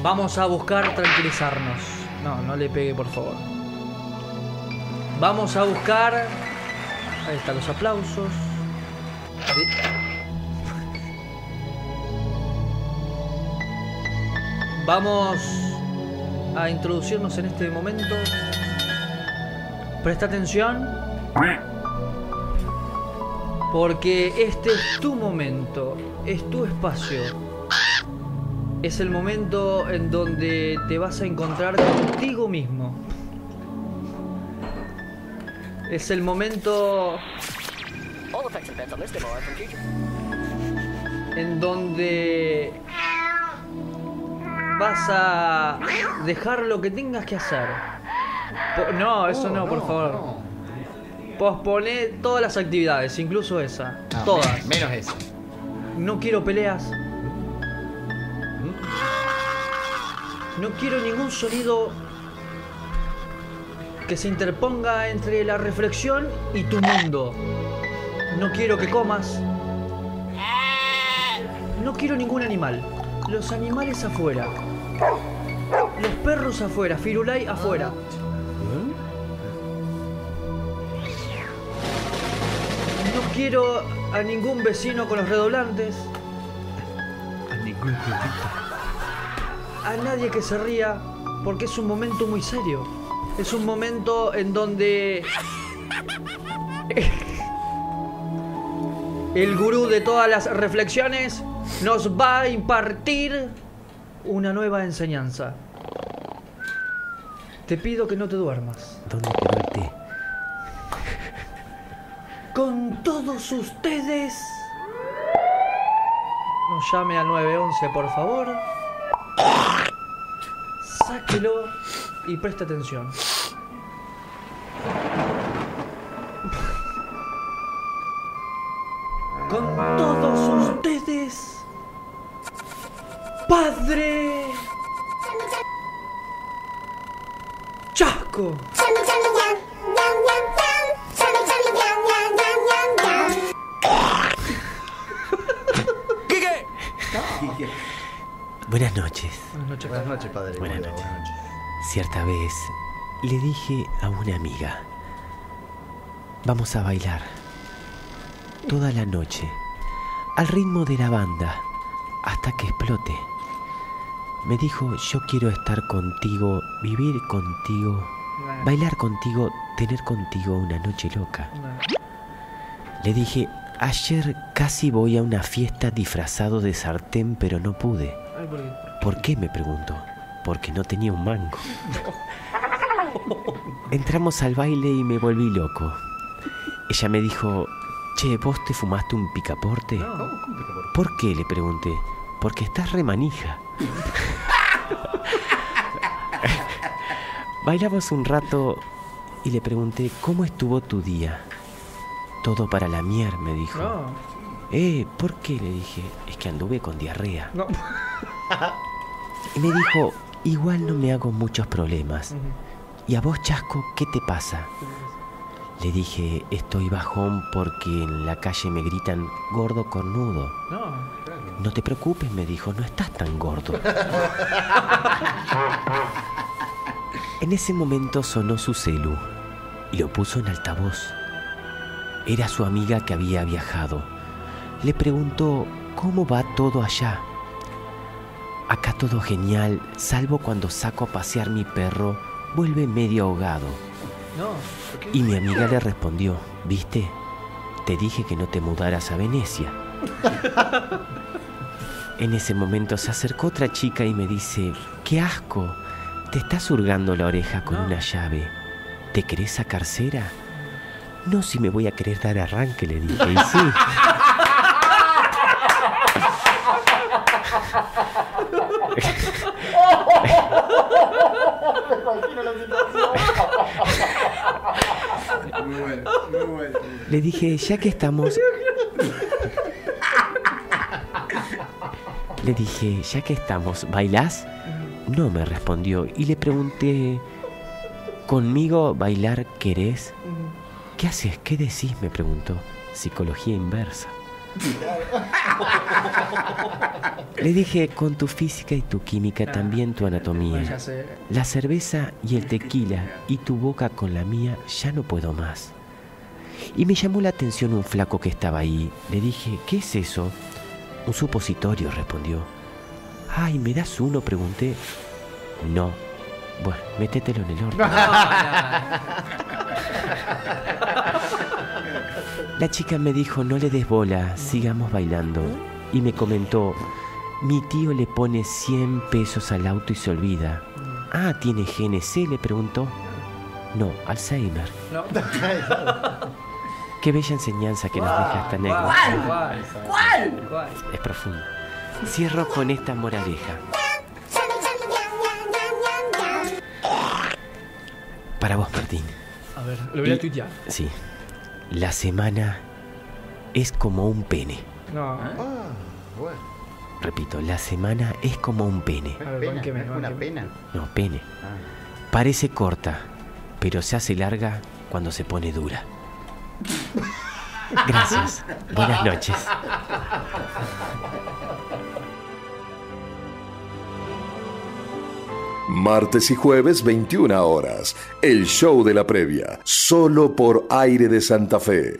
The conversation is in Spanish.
Vamos a buscar tranquilizarnos. No, no le pegue, por favor. Vamos a buscar... Ahí están los aplausos. Vamos a introducirnos en este momento. Presta atención, porque este es tu momento, es tu espacio. Es el momento en donde te vas a encontrar contigo mismo. Es el momento en donde vas a dejar lo que tengas que hacer. No, eso no, por favor. No. Posponé todas las actividades, incluso esa. No, todas. Menos eso. No quiero peleas. No quiero ningún sonido que se interponga entre la reflexión y tu mundo. No quiero que comas. No quiero ningún animal. Los animales afuera. Los perros afuera. Firulai afuera. No quiero a ningún vecino con los redoblantes. A ningún perrito. A nadie que se ría, porque es un momento muy serio. Es un momento en donde el gurú de todas las reflexiones nos va a impartir una nueva enseñanza. Te pido que no te duermas. ¿Dónde quedó el té? Con todos ustedes, nos llame al 911, por favor. Sáquelo y preste atención. Con todos ustedes, Padre Chasco. Buenas noches. Buenas noches, padre. Buenas noches. Cierta vez le dije a una amiga: vamos a bailar toda la noche al ritmo de la banda hasta que explote. Me dijo: yo quiero estar contigo, vivir contigo, bailar contigo, tener contigo una noche loca. Le dije: ayer casi voy a una fiesta disfrazado de sartén, pero no pude. ¿Por qué?, me preguntó. Porque no tenía un mango. Entramos al baile y me volví loco. Ella me dijo: che, ¿vos te fumaste un picaporte? No. ¿Cómo picaporte? ¿Por qué?, le pregunté. Porque estás re manija. Bailamos un rato y le pregunté: ¿cómo estuvo tu día? Todo para la mier, me dijo. No. ¿Por qué?, le dije. Es que anduve con diarrea. No. Y me dijo: igual no me hago muchos problemas. ¿Y a vos, Chasco, qué te pasa? Le dije: estoy bajón porque en la calle me gritan gordo cornudo. No. No te preocupes, me dijo, no estás tan gordo. En ese momento sonó su celu y lo puso en altavoz. Era su amiga que había viajado. Le preguntó: ¿cómo va todo allá? Acá todo genial, salvo cuando saco a pasear mi perro, vuelve medio ahogado. No. Y mi amiga le respondió: ¿viste? Te dije que no te mudaras a Venecia. En ese momento se acercó otra chica y me dice: ¡qué asco! Te estás hurgando la oreja con una llave. ¿Te querés sacar cera? No, si me voy a querer dar arranque, le dije. Y sí. Muy bueno, muy bueno. Le dije: ya que estamos... Le dije: ya que estamos, ¿bailás? No, me respondió. Y le pregunté: ¿conmigo bailar querés? ¿Qué haces? ¿Qué decís?, me preguntó. Psicología inversa. Le dije, con tu física y tu química, también tu anatomía. Ya sé. La cerveza y el tequila y tu boca con la mía, ya no puedo más. Y me llamó la atención un flaco que estaba ahí. Le dije, ¿qué es eso? Un supositorio, respondió. Ay, ¿me das uno?, pregunté. No. Bueno, métetelo en el horno. La chica me dijo, no le des bola, sigamos bailando. Y me comentó, mi tío le pone 100 pesos al auto y se olvida. Ah, ¿tiene GNC?, le preguntó. No, Alzheimer. No. Qué bella enseñanza que nos deja esta anécdota. ¿Cuál? Es profunda. Cierro con esta moraleja. Para vos, Martín. A ver, lo voy a tuitear. Sí. La semana es como un pene. No. Bueno. Repito, la semana es como un pene. A ver, Pena, banqueme, ¿es una banqueme. pena? No, pene. Parece corta, pero se hace larga cuando se pone dura. Gracias. Buenas noches. Martes y jueves, 21 horas. El show de la previa. Solo por Aire de Santa Fe.